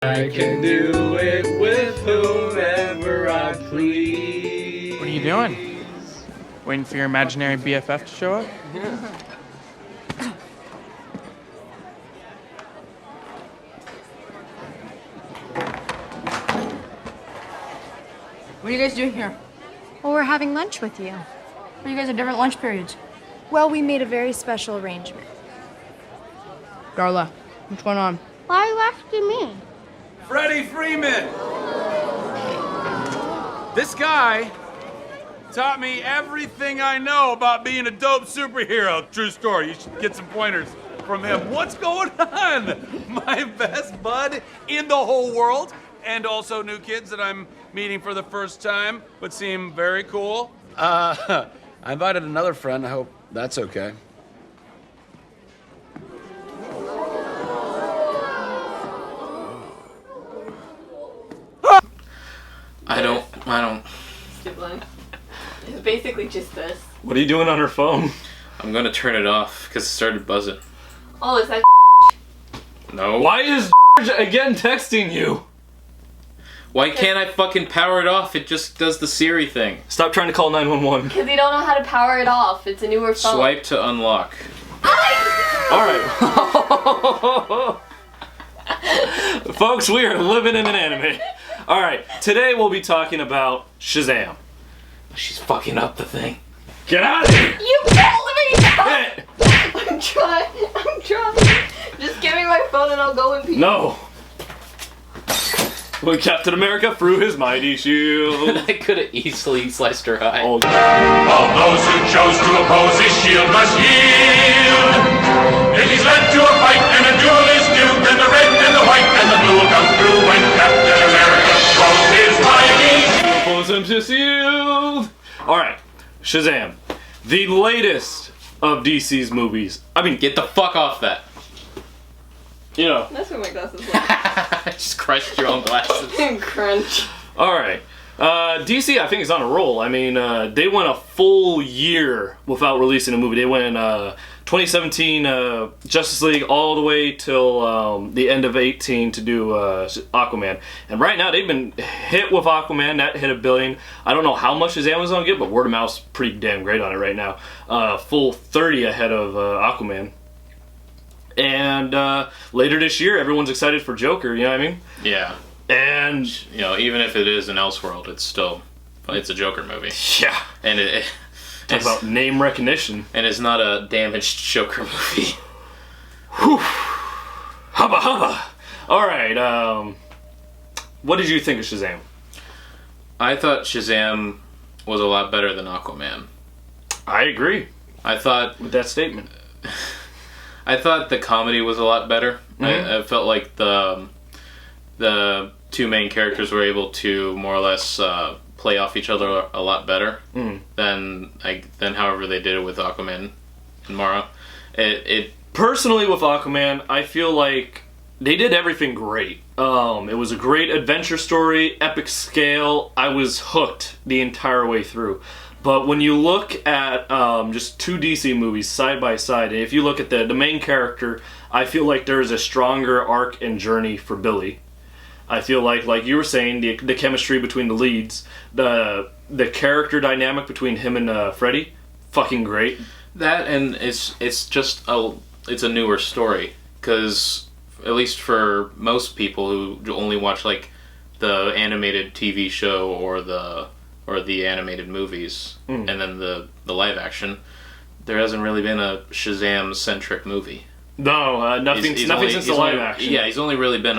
I can do it with whomever I please. What are you doing? Waiting for your imaginary BFF to show up? What are you guys doing here? Well, we're having lunch with you. Well, you guys have different lunch periods. Well, we made a very special arrangement. Darla, what's going on? Why are you asking me? Freddie Freeman! This guy taught me everything I know about being a dope superhero. True story. You should get some pointers from him. What's going on? My best bud in the whole world, and also new kids that I'm meeting for the first time, but seem very cool. I invited another friend. I hope that's okay. I don't. Skip line. It's basically just this. What are you doing on her phone? I'm gonna turn it off because it started buzzing. Oh, is that No. Why is again texting you? Why can't I fucking power it off? It just does the Siri thing. Stop trying to call 911. Because they don't know how to power it off. It's a newer phone. Swipe to unlock. Alright. Folks, we are living in an anime. Alright, today we'll be talking about Shazam. She's fucking up the thing. Get out of here! You told me! Hit it. I'm trying. Just give me my phone and I'll go in peace. No! When Captain America threw his mighty shield. I could have easily sliced her eye. Oh. All those who chose to oppose his shield must yield. If he's led to a fight and a duel is due, then the red and the white and the blue will come through when Captain America throws his mighty shield. Oppose him to shield. Alright, Shazam. The latest of DC's movies. I mean, Get the fuck off that. you know. That's what my glasses look. Just crushed your own glasses. Crunch. Alright. DC, I think, is on a roll. I mean, they went a full year without releasing a movie. They went 2017 Justice League all the way till the end of 18 to do Aquaman. And right now, they've been hit with Aquaman. That hit $1 billion. I don't know how much does Amazon get, but word of mouth's pretty damn great on it right now. Full 30 ahead of Aquaman. And later this year, everyone's excited for Joker, you know what I mean? Yeah. And You know, even if it is an Elseworld, it's a Joker movie. yeah, And talk it's, about name recognition. and it's not a damaged Joker movie. Whew. Hubba hubba. All right. What did you think of Shazam? I thought Shazam was a lot better than Aquaman. I agree I thought with that statement. the comedy was a lot better. I felt like the two main characters were able to more or less play off each other a lot better than however they did it with Aquaman and Mara. It Personally, with Aquaman, I feel like they did everything great. It was a great adventure story, epic scale. I was hooked the entire way through. But when you look at just two DC movies side by side, and if you look at the main character, I feel like there's a stronger arc and journey for Billy. I feel like you were saying, the chemistry between the leads, the character dynamic between him and Freddy, fucking great. That and it's just it's a newer story, because at least for most people who only watch like the animated TV show or the animated movies and then the live action, there hasn't really been a Shazam centric movie. No, nothing since the live action. Yeah, he's only really been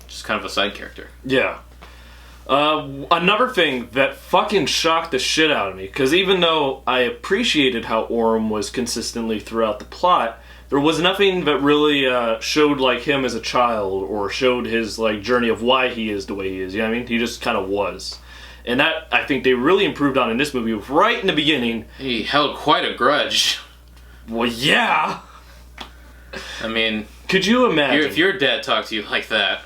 just kind of a side character. Yeah. Another thing that fucking shocked the shit out of me, because even though I appreciated how Orm was consistently throughout the plot, there was nothing that really showed like him as a child or showed his like journey of why he is the way he is. You know what I mean? He just kind of was. And that, I think they really improved on in this movie. Right in the beginning. He held quite a grudge. Well, yeah. I mean, could you imagine if your dad talked to you like that?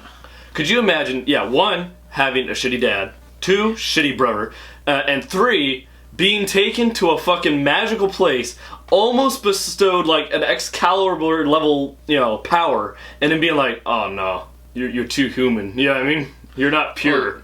Could you imagine, one, having a shitty dad, 2, shitty brother, and 3, being taken to a fucking magical place, almost bestowed like an Excalibur level, power, and then being like, oh no, you're too human. You know what I mean? You're not pure.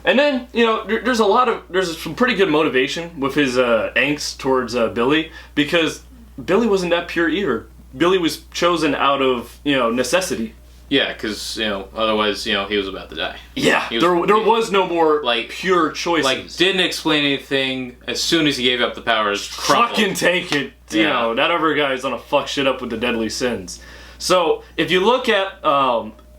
And then, you know, there's some pretty good motivation with his angst towards Billy, because Billy wasn't that pure either. Billy was chosen out of, you know, necessity. Yeah, because, you know, otherwise, you know, he was about to die. Yeah, there was no more like pure choices. Like, didn't explain anything. As soon as he gave up the powers, crumpled. Fucking take it. You know, that other guy's gonna fuck shit up with the deadly sins. So, if you look at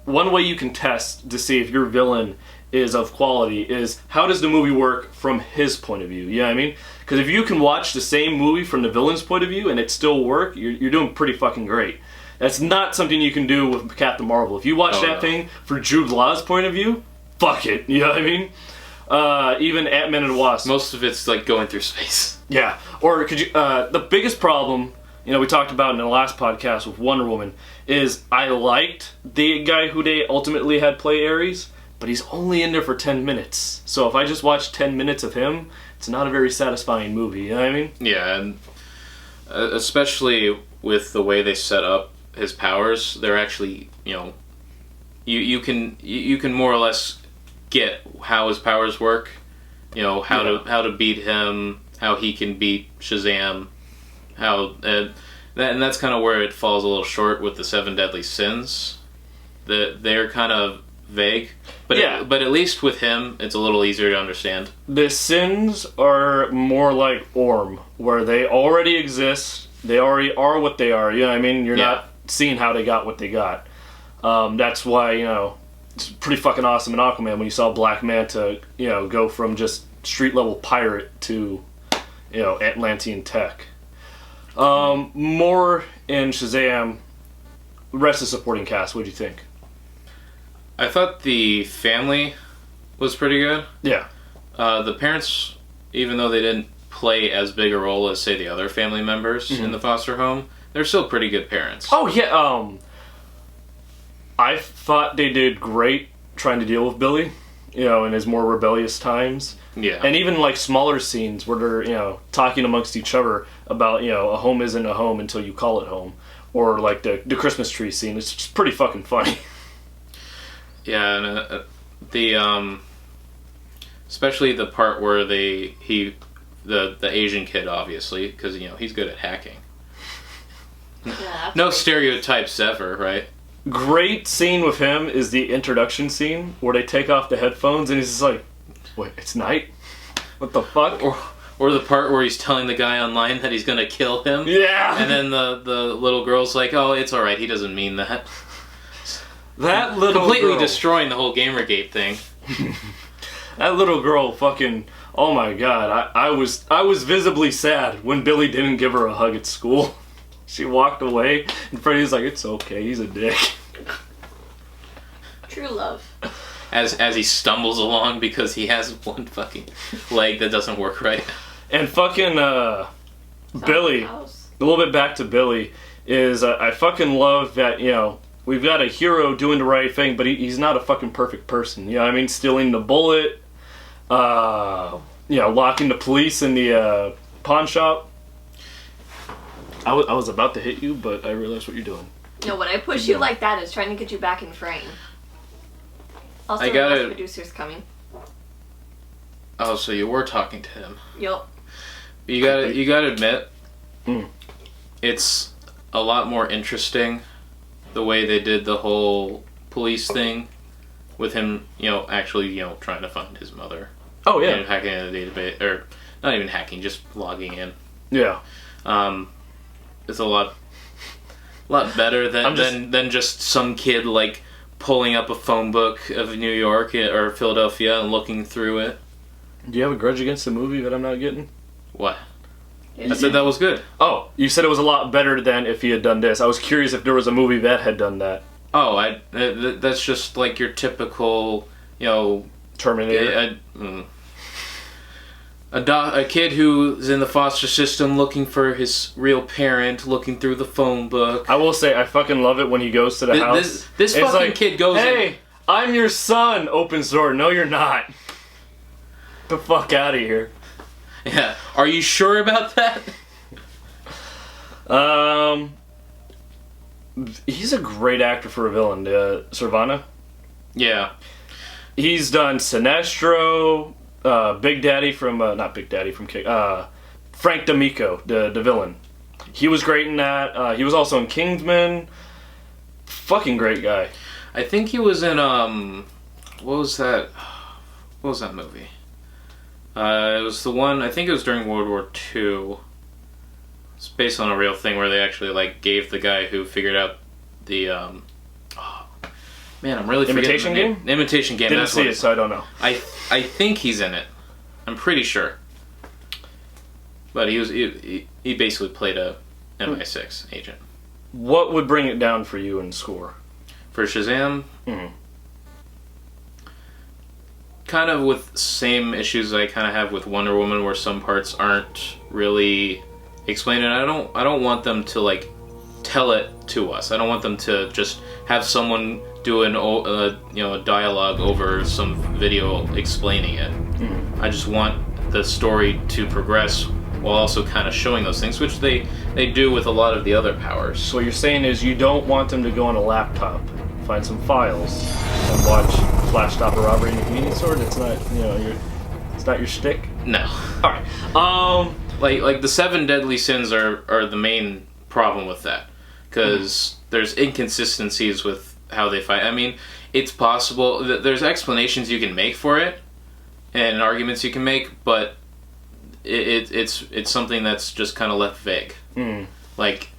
one way you can test to see if your villain is of quality is how does the movie work from his point of view? You know what I mean? Because if you can watch the same movie from the villain's point of view and it still work, you're doing pretty fucking great. That's not something you can do with Captain Marvel. If you watch thing for Jude Law's point of view, fuck it. You know what I mean? Even Ant-Man and the Wasp. Most of it's like going through space. Yeah. Or could you? The biggest problem, you know, we talked about in the last podcast with Wonder Woman, is I liked the guy who they ultimately had play Ares, but he's only in there for 10 minutes. So if I just watch 10 minutes of him, it's not a very satisfying movie. You know what I mean? Yeah, and especially with the way they set up his powers, they're actually, you know, you can more or less get how his powers work. You know, how to beat him, how he can beat Shazam, and that's kind of where it falls a little short with the 7 deadly sins. They're kind of vague, but but at least with him, it's a little easier to understand. The sins are more like Orm, where they already exist. They already are what they are. You know what I mean? You're not seeing how they got what they got. That's why, you know, it's pretty fucking awesome in Aquaman when you saw Black Manta, you know, go from just street level pirate to, you know, Atlantean tech. More in Shazam. The rest of the supporting cast, what do you think? I thought the family was pretty good. Yeah. The parents, even though they didn't play as big a role as, say, the other family members in the foster home, they're still pretty good parents. Oh, yeah, I thought they did great trying to deal with Billy, you know, in his more rebellious times. Yeah. And even, like, smaller scenes where they're, you know, talking amongst each other about, you know, a home isn't a home until you call it home. Or, like, the Christmas tree scene. It's just pretty fucking funny. Yeah, and the especially the part where the Asian kid, obviously, because, you know, he's good at hacking. Yeah, no stereotypes ever, right? Great scene with him is the introduction scene where they take off the headphones and he's just like, wait, it's night? What the fuck? Or the part where he's telling the guy online that he's gonna kill him. Yeah! And then the little girl's like, oh, it's alright, he doesn't mean that. That little completely girl. Destroying the whole Gamergate thing. That little girl fucking, oh my god, I was visibly sad when Billy didn't give her a hug at school. She walked away and Freddie's like, it's okay, he's a dick. True love. As he stumbles along because he has one fucking leg that doesn't work right. And fucking Billy, a little bit back to Billy, is I fucking love that, you know, we've got a hero doing the right thing, but he's not a fucking perfect person. You know what I mean? Stealing the bullet, you know, locking the police in the pawn shop. I was about to hit you, but I realized what you're doing. No, when I push you like that, it's trying to get you back in frame. Also, I the gotta- last producer's coming. Oh, so you were talking to him. Yup. You gotta admit, it's a lot more interesting the way they did the whole police thing with him, you know, actually, you know, trying to find his mother. Oh, yeah. And hacking in the database, or not even hacking, just logging in. Yeah. It's a lot better than just some kid, like, pulling up a phone book of New York or Philadelphia and looking through it. Do you have a grudge against the movie that I'm not getting? What? I said that was good. Oh, you said it was a lot better than if he had done this. I was curious if there was a movie that had done that. Oh, that's just like your typical, you know... Terminator? A kid who's in the foster system looking for his real parent, looking through the phone book. I will say, I fucking love it when he goes to the house. This It's fucking like, kid goes hey, in... I'm your son, opens door. No, you're not. Get the fuck out of here. Yeah. Are you sure about that? He's a great actor for a villain. Servana. Yeah. He's done Sinestro, Big Daddy from not Big Daddy from Frank D'Amico, the villain. He was great in that. He was also in Kingsman. Fucking great guy. I think he was in what was that? What was that movie? It was the one. I think it was during World War II. It's based on a real thing where they actually like gave the guy who figured out the man, I'm really forgetting Imitation the name. Game? Imitation Game. Didn't That's see what it, so I don't know. I think he's in it. I'm pretty sure. But he basically played a MI6 agent. What would bring it down for you in score? For Shazam, Mhm. kind of with same issues I kind of have with Wonder Woman, where some parts aren't really explained, and I don't want them to like tell it to us. I don't want them to just have someone do a dialogue over some video explaining it. I just want the story to progress while also kind of showing those things, which they do with a lot of the other powers. So what you're saying is you don't want them to go on a laptop, find some files, and watch Flash Stop a Robbery in a convenience store? It's not, it's not your shtick? No. Alright. Like the 7 deadly sins are the main problem with that, because there's inconsistencies with how they fight. I mean, it's possible that there's explanations you can make for it and arguments you can make, but it's something that's just kind of left vague. Like,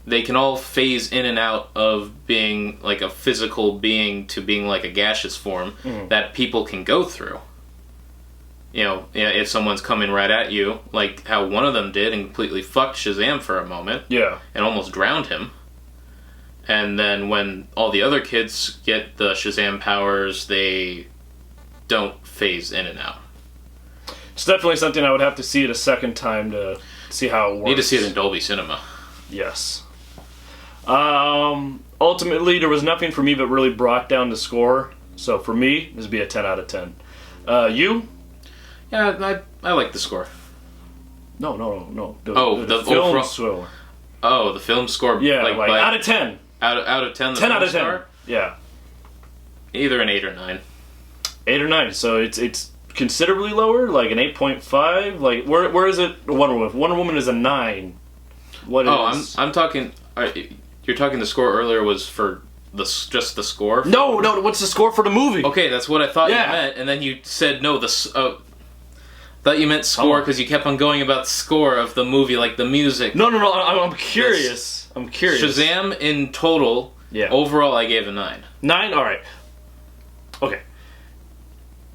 they can all phase in and out of being like a physical being to being like a gaseous form that people can go through. If someone's coming right at you, like how one of them did and completely fucked Shazam for a moment. Yeah. And almost drowned him. And then when all the other kids get the Shazam powers, they don't phase in and out. It's definitely something I would have to see it a second time to see how it works. Need to see it in Dolby Cinema. Yes. Ultimately, there was nothing for me that really brought down the score. So for me, this would be a 10 out of 10. You? Yeah, I like the score. No. The film overall score. Oh, the film score. Yeah, like out of 10. Out of 10. 10 out of 10. Score? Yeah. Either an 8 or 9. 8 or 9. So it's considerably lower, like an 8.5. Like where is it? Wonder Woman. Wonder Woman is a 9. What is? I'm talking. You're talking. The score earlier was for just the score. No. What's the score for the movie? Okay, that's what I thought you meant, and then you said no. Thought you meant score because you kept on going about score of the movie, like the music. No. I'm curious. I'm curious. Shazam in total. Yeah. Overall, I gave a 9. 9. All right. Okay.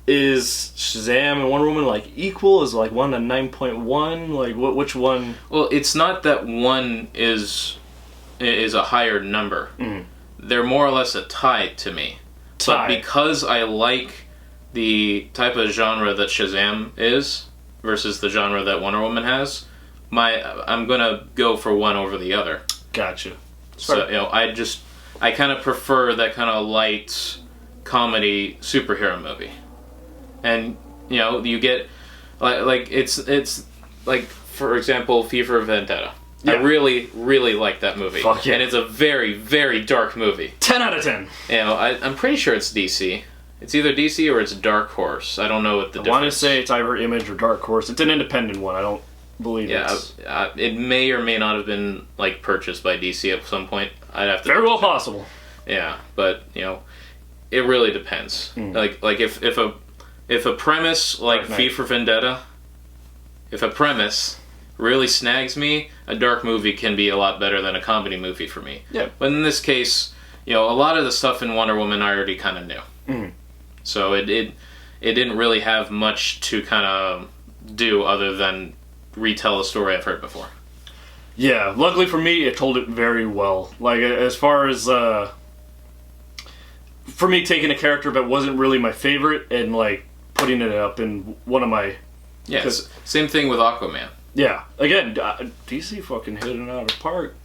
Is Shazam and Wonder Woman like equal? Is like 1 to 9.1? Like which one? Well, it's not that one is a higher number. They're more or less a tie to me. But because I like the type of genre that Shazam is versus the genre that Wonder Woman has, I'm gonna go for one over the other. Gotcha. So I kind of prefer that kind of light comedy superhero movie. And you get like it's like, for example, V for Vendetta. Yeah. I really, really like that movie. Fuck yeah. And it's a very, very dark movie. 10 out of 10. I'm pretty sure it's DC. It's either DC or it's Dark Horse. I don't know what the difference. I want to say it's either Image or Dark Horse. It's an independent one. I don't believe it's... it may or may not have been like purchased by DC at some point. I'd have to... Very well possible. Yeah, but it really depends. Like if a premise like V for Vendetta, if a premise really snags me, a dark movie can be a lot better than a comedy movie for me. Yeah. But in this case, a lot of the stuff in Wonder Woman I already kind of knew. So it didn't really have much to kind of do other than retell a story I've heard before. Yeah, luckily for me, it told it very well. Like, as far as, for me, taking a character that wasn't really my favorite and, like, putting it up in one of my... Yeah, same thing with Aquaman. Yeah, again, DC fucking hit it out of the park,